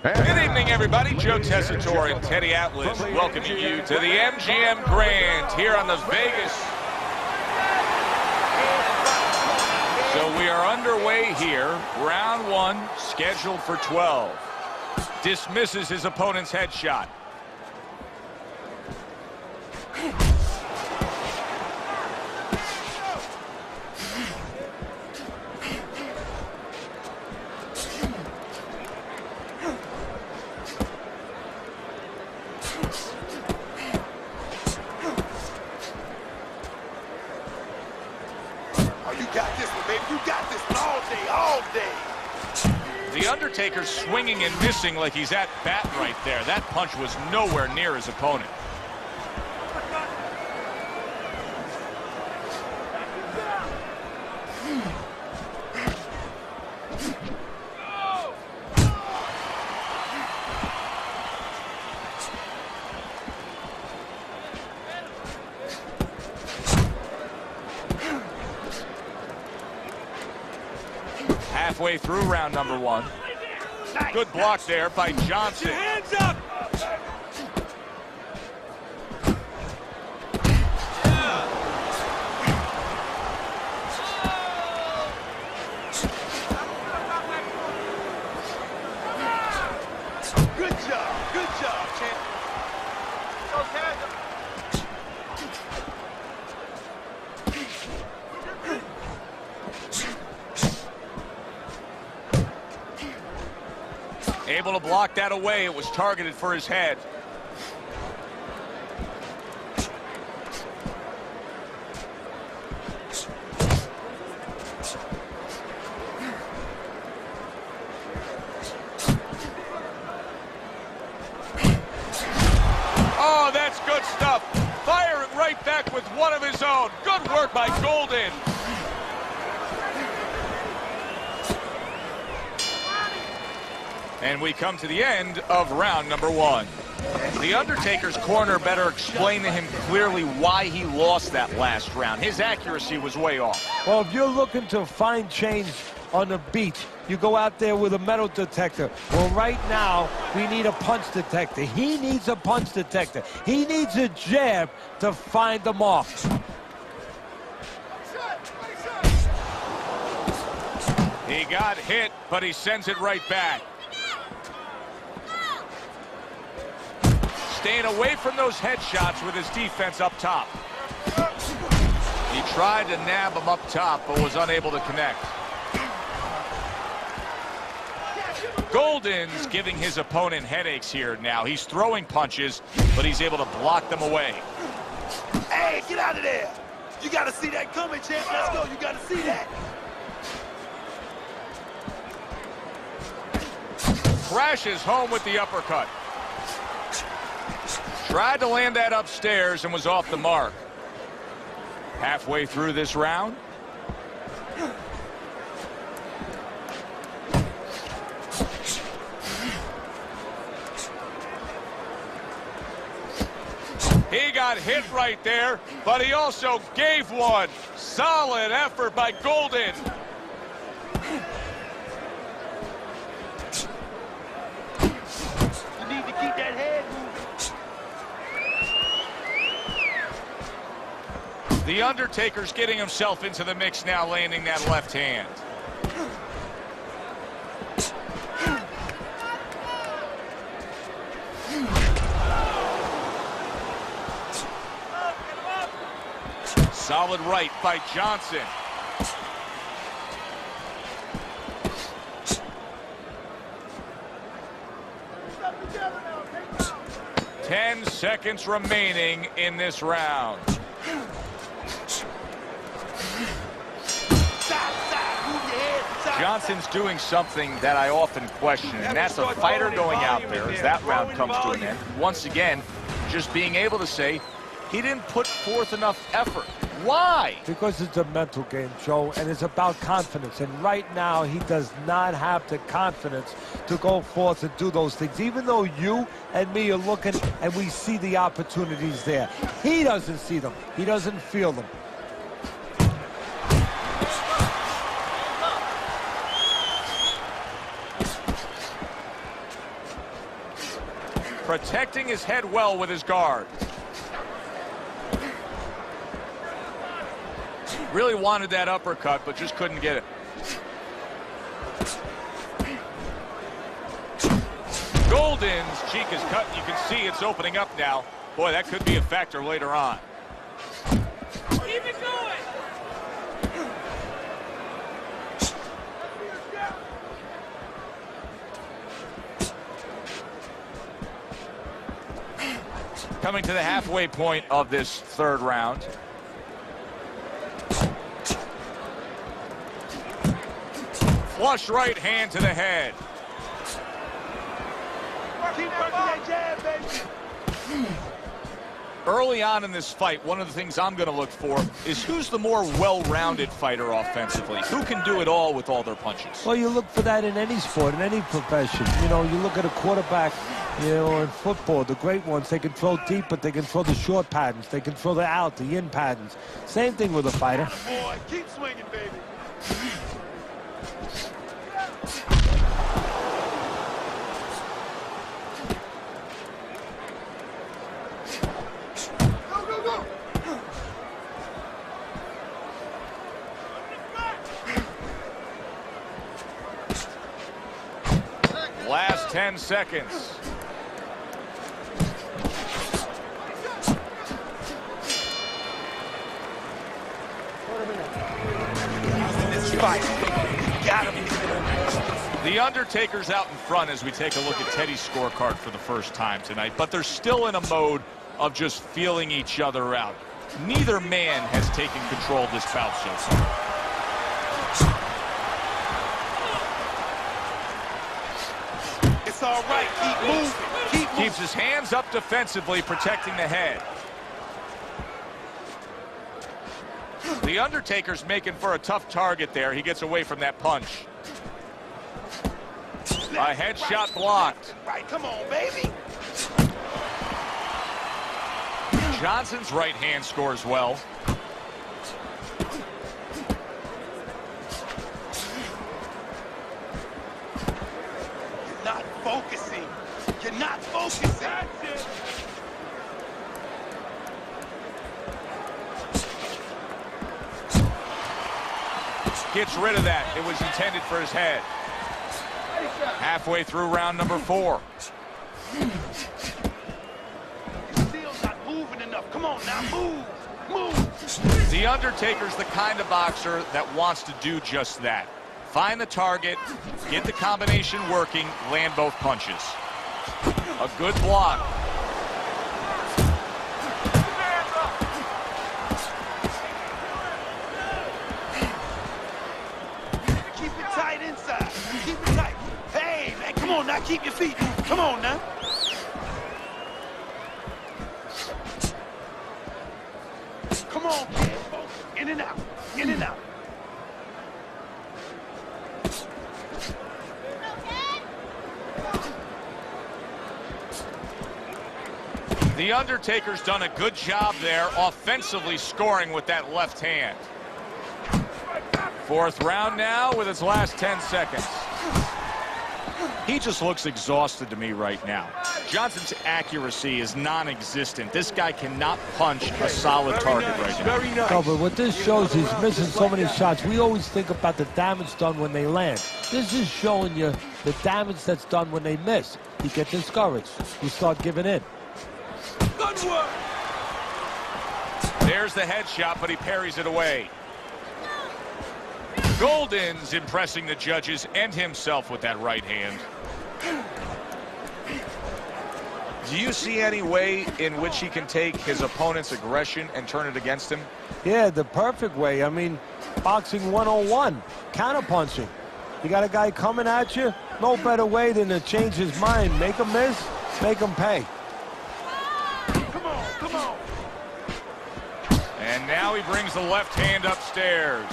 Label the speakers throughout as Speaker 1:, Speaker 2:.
Speaker 1: Good evening, everybody. Joe Tessitore and Teddy Atlas welcoming you to the MGM Grand here on the Vegas. So we are underway here. Round one, scheduled for 12. Dismisses his opponent's headshot. The Undertaker's swinging and missing like he's at bat right there. That punch was nowhere near his opponent. Halfway through round number one. Good block there by Johnson.
Speaker 2: Hands up! Good job, champ.
Speaker 1: Able to block that away. It was targeted for his head. Oh, that's good stuff. Firing right back with one of his own. Good work by Golden. And we come to the end of round number one. The Undertaker's corner better explain to him clearly why he lost that last round. His accuracy was way off.
Speaker 2: Well, if you're looking to find change on the beach, you go out there with a metal detector. Well, right now, we need a punch detector. He needs a punch detector. He needs a jab to find the mark.
Speaker 1: He got hit, but he sends it right back. Staying away from those headshots with his defense up top. He tried to nab him up top, but was unable to connect. Golden's giving his opponent headaches here now. He's throwing punches, but he's able to block them away.
Speaker 3: Hey, get out of there! You gotta see that coming, champ. Let's go. You gotta see that.
Speaker 1: Crashes home with the uppercut. Tried to land that upstairs and was off the mark. Halfway through this round. He got hit right there, but he also gave one. Solid effort by Golden.
Speaker 3: You need to keep that head moving.
Speaker 1: The Undertaker's getting himself into the mix now, landing that left hand. Solid right by Johnson. Ten seconds remaining in this round. Johnson's doing something that I often question, and that's a fighter going out there as that round comes to an end. Once again, just being able to say he didn't put forth enough effort. Why?
Speaker 2: Because it's a mental game, Joe, and it's about confidence. And right now, he does not have the confidence to go forth and do those things. Even though you and me are looking and we see the opportunities there, he doesn't see them. He doesn't feel them.
Speaker 1: protecting his head well with his guard. Really wanted that uppercut, but just couldn't get it. Golden's cheek is cut. You can see it's opening up now. Boy, that could be a factor later on.
Speaker 4: Keep it going.
Speaker 1: Coming to the halfway point of this third round. Flush right hand to the head.
Speaker 3: Keep working that jab, baby.
Speaker 1: Early on in this fight, one of the things I'm going to look for is who's the more well-rounded fighter offensively. Who can do it all with all their punches?
Speaker 2: Well, you look for that in any sport, in any profession. You know, you look at a quarterback, you know, in football, the great ones, they can throw deep, but they can throw the short patterns. They can throw the out, the in patterns. Same thing with a fighter.
Speaker 3: Boy, keep swinging, baby.
Speaker 1: Last 10 seconds.
Speaker 3: Fight. Got him.
Speaker 1: The Undertaker's out in front as we take a look at Teddy's scorecard for the first time tonight, but they're still in a mode of just feeling each other out. Neither man has taken control of this bout so far.
Speaker 3: It's all right. Keep moving. Keep moving.
Speaker 1: Keeps his hands up defensively, protecting the head. The Undertaker's making for a tough target there. He gets away from that punch. A headshot blocked.
Speaker 3: Right, come on, baby.
Speaker 1: Johnson's right hand scores well.
Speaker 3: You're not focusing. You're not focusing.
Speaker 1: Gets rid of that. It was intended for his head. Halfway through round number 4.
Speaker 3: Still not moving enough. Come on now, move. Move.
Speaker 1: The Undertaker's the kind of boxer that wants to do just that. Find the target, get the combination working, land both punches. A good block.
Speaker 3: Keep it tight inside. Keep it tight. Hey, man, come on now. Keep your feet moving. Come on now. Come on, kid. In and out. In and out.
Speaker 1: The Undertaker's done a good job there, offensively scoring with that left hand. Fourth round now with its last 10 seconds. He just looks exhausted to me right now. Johnson's accuracy is non-existent. This guy cannot punch a solid target right now.
Speaker 3: Very nice.
Speaker 2: No, but what this shows, he's missing so many shots. We always think about the damage done when they land. This is showing you the damage that's done when they miss. You get discouraged. You start giving in.
Speaker 3: Good work.
Speaker 1: There's the headshot, but he parries it away. Golden's impressing the judges and himself with that right hand. Do you see any way in which he can take his opponent's aggression and turn it against him?
Speaker 2: Yeah, the perfect way. I mean, boxing 101, counterpunching. You got a guy coming at you, no better way than to change his mind. Make him miss, make him pay.
Speaker 3: Come on, come on.
Speaker 1: And now he brings the left hand upstairs.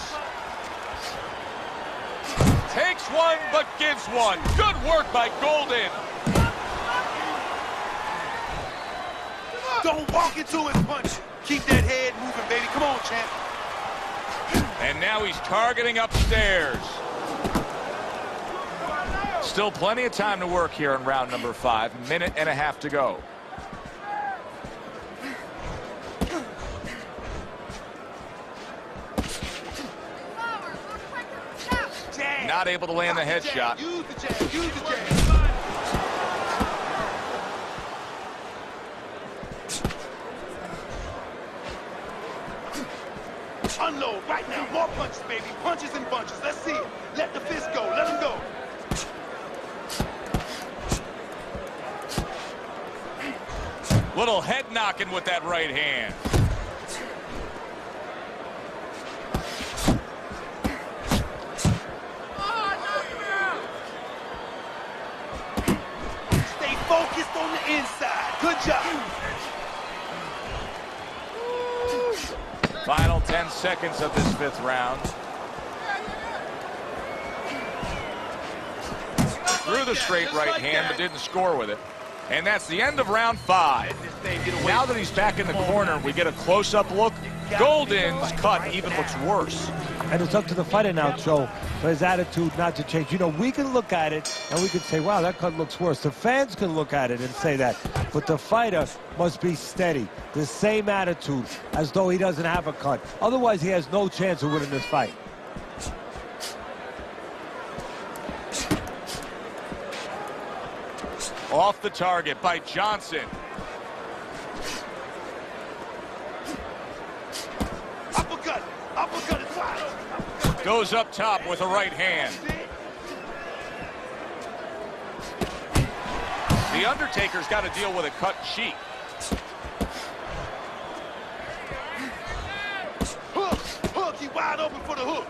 Speaker 1: Takes one, but gives one. Good work by Golden.
Speaker 3: Don't walk into his punch. Keep that head moving, baby. Come on, champ.
Speaker 1: And now he's targeting upstairs. Still plenty of time to work here in round number 5. Minute and a half to go. Not able to land the headshot.
Speaker 3: Use the jab. Use the jab. Unload right now. More punches, baby. Punches and bunches. Let's see it. Let the fist go. Let him go.
Speaker 1: Little head knocking with that right hand.
Speaker 3: Stay focused on the inside. Good job.
Speaker 1: Final 10 seconds of this 5th round. Threw the straight right hand, but didn't score with it. And that's the end of round 5. Now that he's back in the corner, we get a close-up look. Golden's cut even looks worse.
Speaker 2: And it's up to the fighter now, Joe, for his attitude not to change. You know, we can look at it and we can say, wow, that cut looks worse. The fans can look at it and say that. But the fighter must be steady, the same attitude, as though he doesn't have a cut. Otherwise, he has no chance of winning this fight.
Speaker 1: Off the target by Johnson.
Speaker 3: Uppercut. Uppercut is wide open.
Speaker 1: Goes up top with a right hand. The Undertaker's got to deal with a cut cheek.
Speaker 3: Hook. Hook. He wide open for the hook.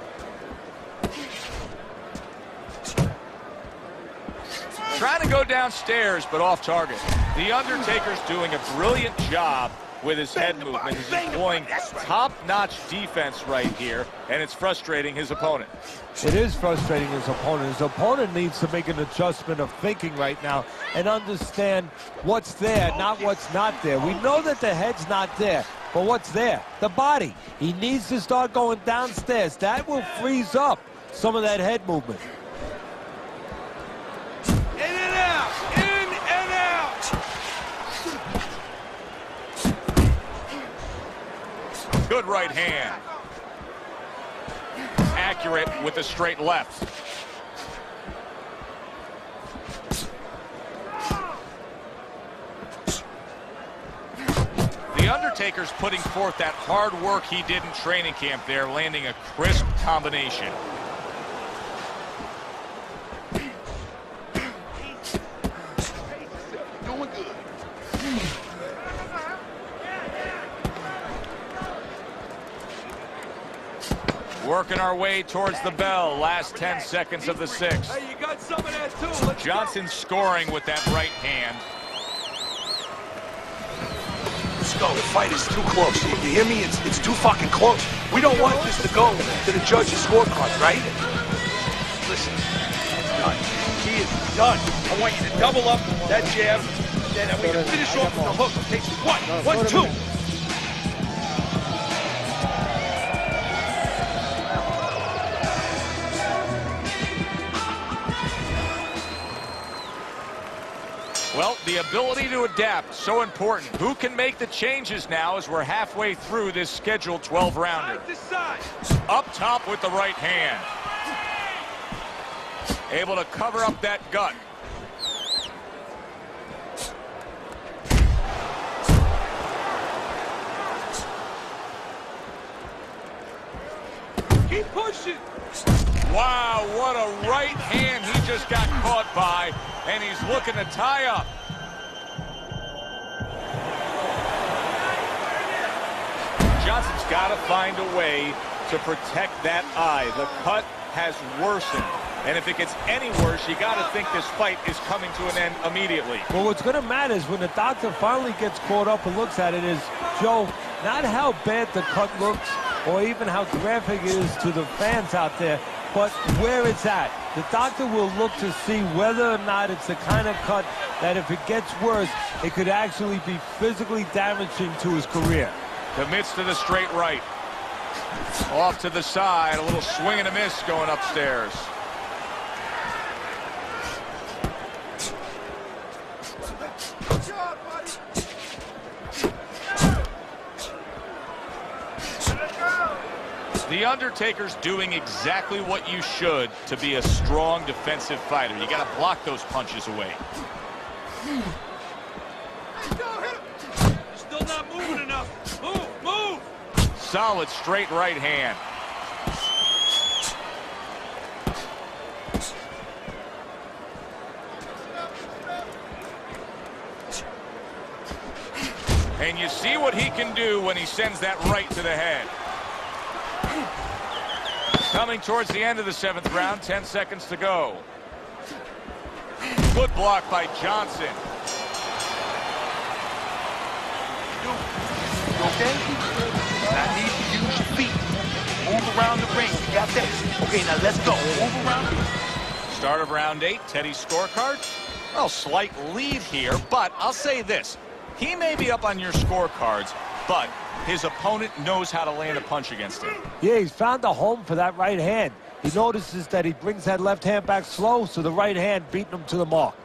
Speaker 1: Trying to go downstairs, but off target. The Undertaker's doing a brilliant job with his head movement. He's employing top-notch defense right here, and it's frustrating his opponent.
Speaker 2: It is frustrating his opponent. His opponent needs to make an adjustment of thinking right now and understand what's there, not what's not there. We know that the head's not there, but what's there? The body. He needs to start going downstairs. That will freeze up some of that head movement.
Speaker 3: In and out. In and out.
Speaker 1: Good right hand. Accurate with the straight left. The Undertaker's putting forth that hard work he did in training camp there, landing a crisp combination.
Speaker 3: Doing good.
Speaker 1: Working our way towards the bell. Last 10 seconds of the 6th.
Speaker 3: Hey, you got some of that too. Let's
Speaker 1: Johnson scoring with that right hand.
Speaker 5: Let's go. The fight is too close. You hear me? It's too fucking close. We don't want this to go to the judge's scorecard, right? Listen, it's done. He is done. I want you to double up that jab. Then I want you to finish off with the hook. Okay? 1, 1, 2.
Speaker 1: Well, the ability to adapt, so important. Who can make the changes now as we're halfway through this scheduled 12-rounder? Up top with the right hand. Able to cover up that gut.
Speaker 3: keep pushing.
Speaker 1: Wow, what a right hand he just got caught by, and he's looking to tie up. Johnson's got to find a way to protect that eye. The cut has worsened, and if it gets any worse, you got to think this fight is coming to an end immediately.
Speaker 2: Well, what's going to matter is when the doctor finally gets caught up and looks at it is, Joe, not how bad the cut looks or even how graphic it is to the fans out there, but where it's at. The doctor will look to see whether or not it's the kind of cut that if it gets worse, it could actually be physically damaging to his career.
Speaker 1: Commits to the straight right. Off to the side, a little swing and a miss going upstairs. The Undertaker's doing exactly what you should to be a strong defensive fighter. You got to block those punches away.
Speaker 3: Still not moving enough. Move!
Speaker 1: Solid straight right hand. And you see what he can do when he sends that right to the head. Coming towards the end of the 7th round, 10 seconds to go. Good block by Johnson.
Speaker 5: You okay? I need you to use your feet. Move around the ring. You got that? Okay, now let's go. Move around the ring.
Speaker 1: Start of round 8, Teddy's scorecard. Well, slight lead here, but I'll say this. He may be up on your scorecards, but his opponent knows how to land a punch against him.
Speaker 2: Yeah, he's found a home for that right hand. He notices that he brings that left hand back slow, so the right hand beating him to the mark.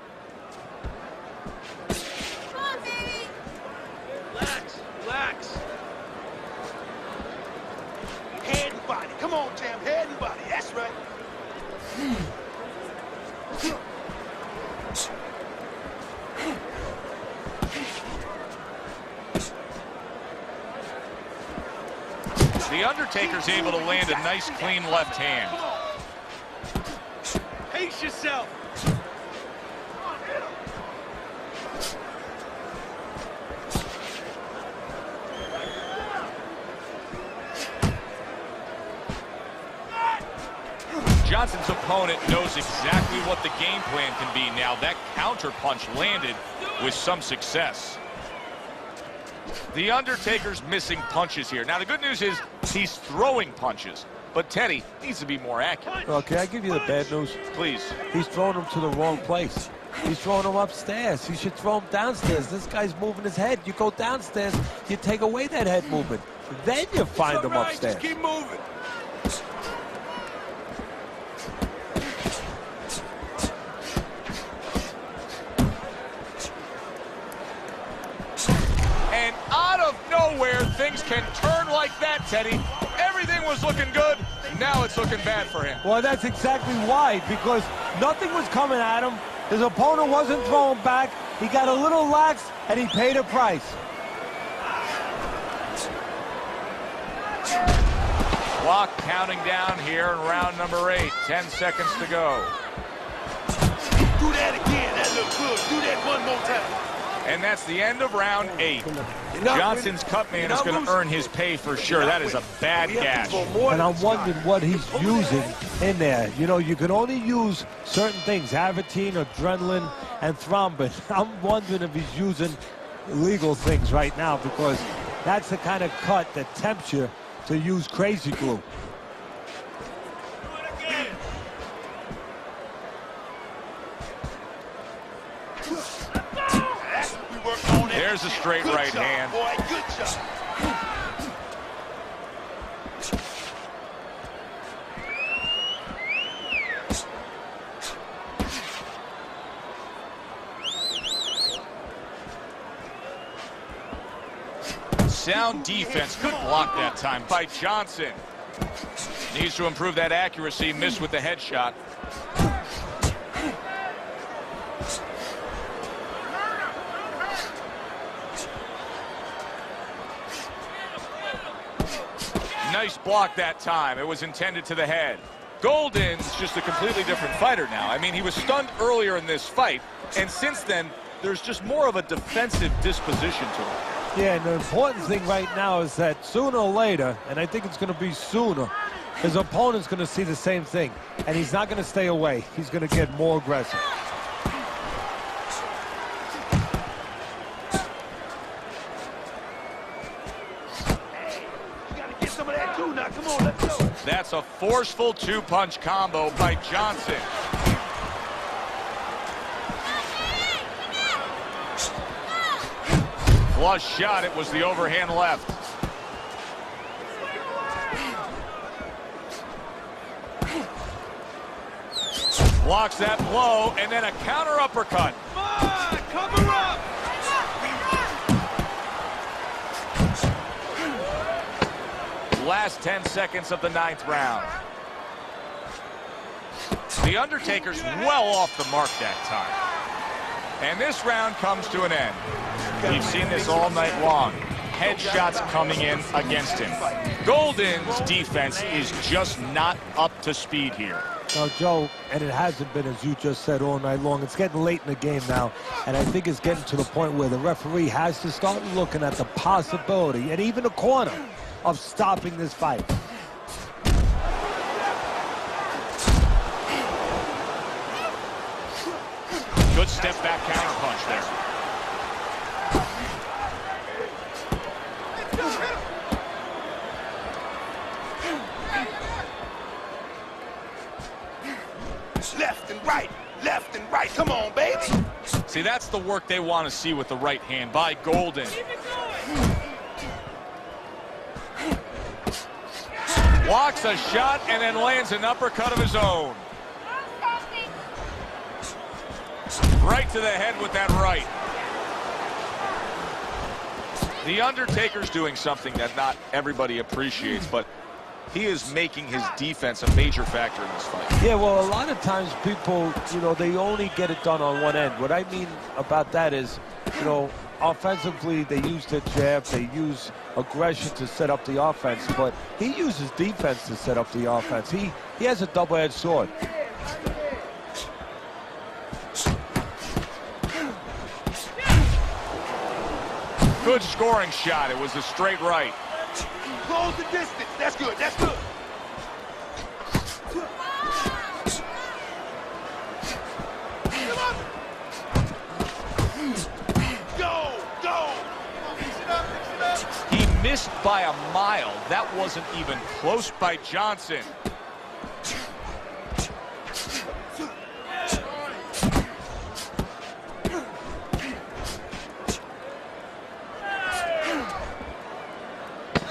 Speaker 4: Come on, baby.
Speaker 3: Relax. Head and body. Come on, champ. Head and body. That's right.
Speaker 1: The Undertaker's able to land a nice, clean left hand.
Speaker 3: Pace yourself.
Speaker 1: Johnson's opponent knows exactly what the game plan can be now. That counter punch landed with some success. The Undertaker's missing punches here. Now, the good news is he's throwing punches, but Teddy needs to be more accurate.
Speaker 2: Okay, I give you the bad news.
Speaker 1: Please.
Speaker 2: He's throwing him to the wrong place. He's throwing him upstairs. He should throw him downstairs. This guy's moving his head. You go downstairs, you take away that head movement. Then you find him upstairs.
Speaker 3: Just keep moving.
Speaker 1: And out of nowhere, things can turn like that, Teddy. Everything was looking good. Now it's looking bad for him.
Speaker 2: Well, that's exactly why, because nothing was coming at him. His opponent wasn't throwing back. He got a little lax, and he paid a price.
Speaker 1: Clock counting down here in round number 8. 10 seconds to go.
Speaker 3: Do that again. That looked good. Do that one more time.
Speaker 1: And that's the end of round 8. Johnson's cut man is going to earn his pay for sure. That is a bad gash.
Speaker 2: And I'm wondering what he's using in there. You know, you can only use certain things, Avatine, adrenaline, and thrombin. I'm wondering if he's using illegal things right now, because that's the kind of cut that tempts you to use crazy glue.
Speaker 1: There's a straight right hand.
Speaker 3: Boy, good job.
Speaker 1: Sound defense. Good block that time by Johnson. Needs to improve that accuracy. Missed with the headshot. Nice block that time. It was intended to the head. Golden's just a completely different fighter now. I mean, he was stunned earlier in this fight, and since then, there's just more of a defensive disposition to him.
Speaker 2: Yeah, and the important thing right now is that sooner or later, and I think it's going to be sooner, his opponent's going to see the same thing, and he's not going to stay away. He's going to get more aggressive.
Speaker 1: That's a forceful two-punch combo by Johnson. Flush shot. It was the overhand left. Blocks that blow, and then a counter uppercut.
Speaker 3: Come on, cover up.
Speaker 1: Last 10 seconds of the 9th round. The Undertaker's well off the mark that time. And this round comes to an end. We've seen this all night long. Headshots coming in against him. Golden's defense is just not up to speed here.
Speaker 2: Now, Joe, and it hasn't been, as you just said, all night long. It's getting late in the game now, and I think it's getting to the point where the referee has to start looking at the possibility, and even the corner, of stopping this fight.
Speaker 1: Good step back counter punch there.
Speaker 3: Left and right, left and right. Come on, baby.
Speaker 1: See, that's the work they want to see with the right hand by Golden. Blocks a shot and then lands an uppercut of his own. Right to the head with that right. The Undertaker's doing something that not everybody appreciates, but he is making his defense a major factor in this fight.
Speaker 2: Yeah, well, a lot of times people, you know, they only get it done on one end. What I mean about that is, you know, offensively, they use the jab, they use aggression to set up the offense, but he uses defense to set up the offense. He has a double-edged sword.
Speaker 1: Good scoring shot. It was a straight right.
Speaker 3: Close the distance. That's good. That's good. Go, go.
Speaker 1: He missed by a mile. That wasn't even close by Johnson.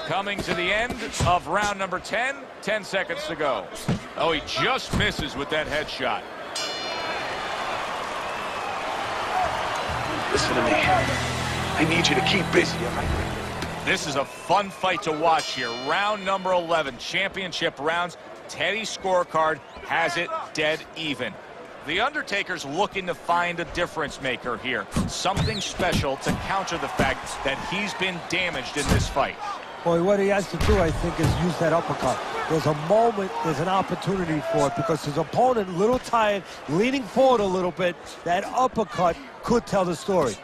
Speaker 1: Coming to the end of round number 10, 10 seconds to go. Oh, he just misses with that headshot.
Speaker 5: Listen to me. I need you to keep busy, all right?
Speaker 1: This is a fun fight to watch here. Round number 11, championship rounds. Teddy's scorecard has it dead even. The Undertaker's looking to find a difference maker here. Something special to counter the fact that he's been damaged in this fight.
Speaker 2: Boy, what he has to do, I think, is use that uppercut. There's a moment, there's an opportunity for it because his opponent, a little tired, leaning forward a little bit. That uppercut could tell the story.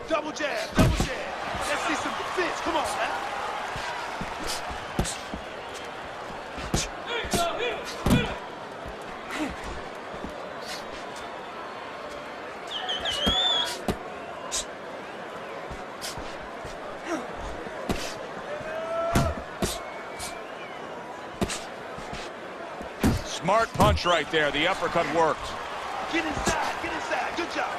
Speaker 3: Double jab, double jab. Let's see some defense. Come on, man.
Speaker 1: Smart punch right there. The uppercut worked.
Speaker 3: Get inside, get inside. Good job.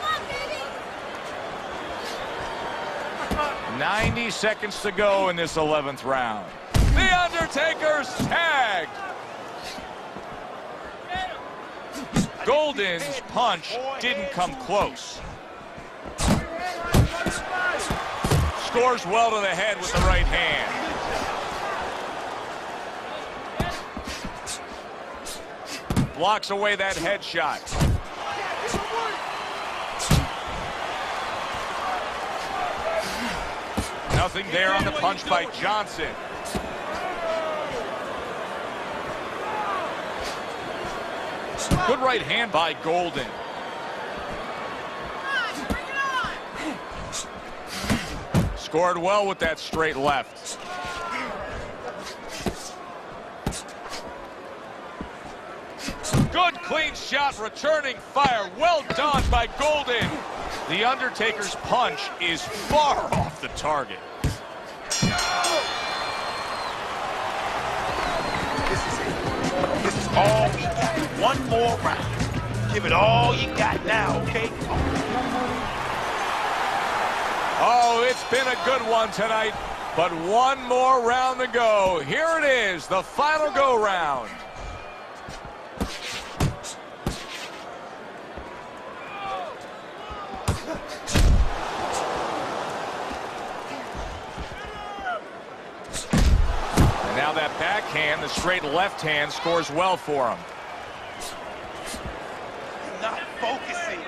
Speaker 1: 90 seconds to go in this 11th round. The Undertaker's tagged. Golden's punch didn't come close. Scores well to the head with the right hand. Blocks away that headshot. Nothing there on the punch by Johnson. Good right hand by Golden. Scored well with that straight left. Good clean shot, returning fire. Well done by Golden. The Undertaker's punch is far off the target.
Speaker 3: This is it. This is all we got. One more round. Give it all you got now, okay?
Speaker 1: Oh, it's been a good one tonight, but one more round to go. Here it is, the final go-round. straight left hand scores well for him.
Speaker 3: Not focusing.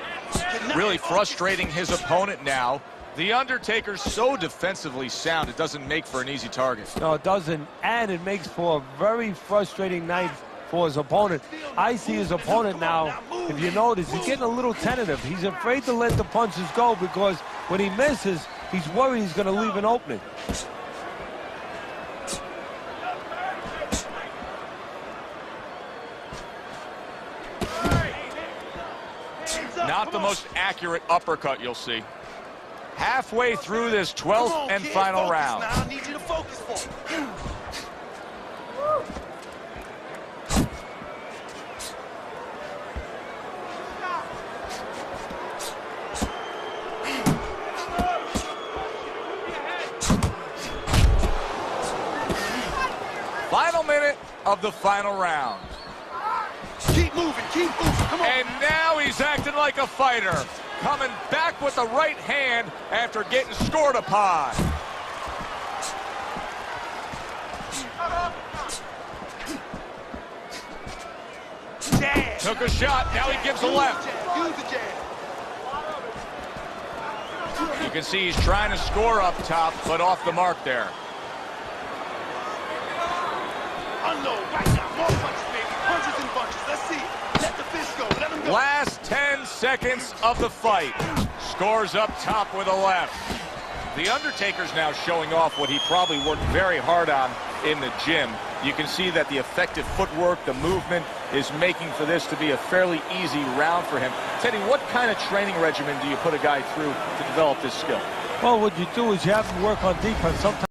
Speaker 1: Really frustrating his opponent now. The Undertaker's so defensively sound, it doesn't make for an easy target.
Speaker 2: No, it doesn't, and it makes for a very frustrating night for his opponent. I see his opponent now, if you notice, he's getting a little tentative. He's afraid to let the punches go because when he misses, he's worried he's going to leave an opening.
Speaker 1: Not the most accurate uppercut you'll see. Halfway through this 12th and final round.
Speaker 3: Now I need you to focus for me.
Speaker 1: Final minute of the final round.
Speaker 3: Keep moving, come on.
Speaker 1: And now he's acting like a fighter. Coming back with the right hand after getting scored upon.
Speaker 3: Jab.
Speaker 1: Took a shot, now he gives a left.
Speaker 3: Use the jab.
Speaker 1: You can see he's trying to score up top, but off the mark there.
Speaker 3: Unload right now. More punches, baby. Punches and bunches. Let's see it. Let the fist go. Let him go.
Speaker 1: Last 10 seconds of the fight. Scores up top with a left. The Undertaker's now showing off what he probably worked very hard on in the gym. You can see that the effective footwork, the movement, is making for this to be a fairly easy round for him. Teddy, what kind of training regimen do you put a guy through to develop this skill?
Speaker 2: Well, what you do is you have him work on defense. Sometimes